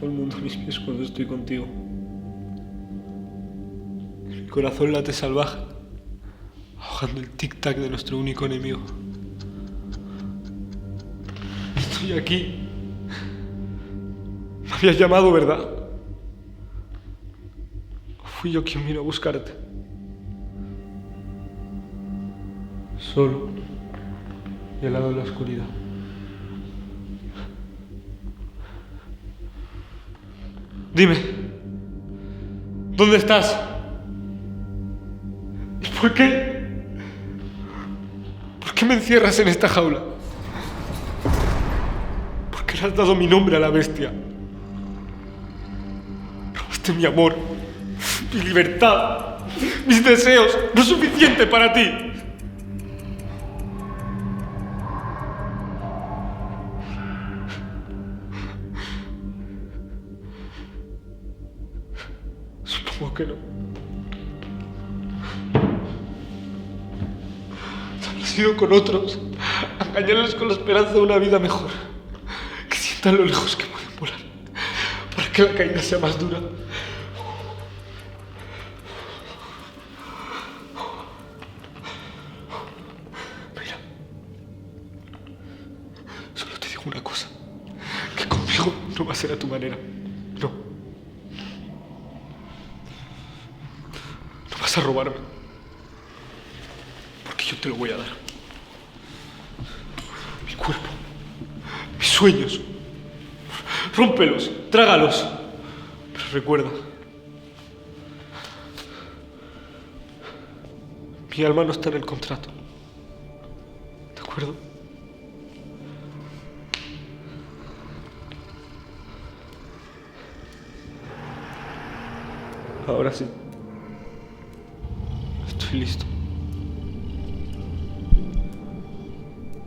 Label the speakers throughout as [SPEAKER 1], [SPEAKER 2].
[SPEAKER 1] Todo el mundo a mis pies cuando estoy contigo. Mi corazón late salvaje, ahogando el tic-tac de nuestro único enemigo. Estoy aquí. Me habías llamado, ¿verdad? ¿O fui yo quien vino a buscarte? Solo y al lado de la oscuridad. Dime, ¿dónde estás? ¿Y por qué? ¿Por qué me encierras en esta jaula? ¿Por qué le has dado mi nombre a la bestia? Robaste mi amor, mi libertad, mis deseos. No es suficiente para ti. Supongo que no. Has ido con otros a engañarles con la esperanza de una vida mejor. Que sientan lo lejos que pueden volar, para que la caída sea más dura. Mira, solo te digo una cosa, que conmigo no va a ser a tu manera. No. No vas a robarme, porque yo te lo voy a dar. Mi cuerpo, mis sueños. Rómpelos, trágalos. Pero recuerda, mi alma no está en el contrato. ¿De acuerdo? Ahora sí. Estoy listo.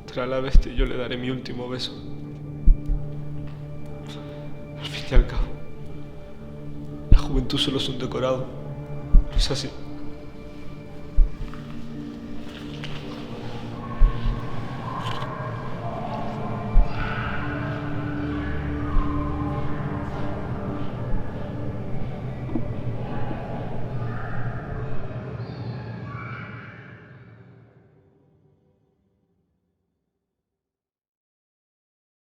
[SPEAKER 1] Trae a la bestia y yo le daré mi último beso. Al fin y al cabo, la juventud solo es un decorado. ¿No es así?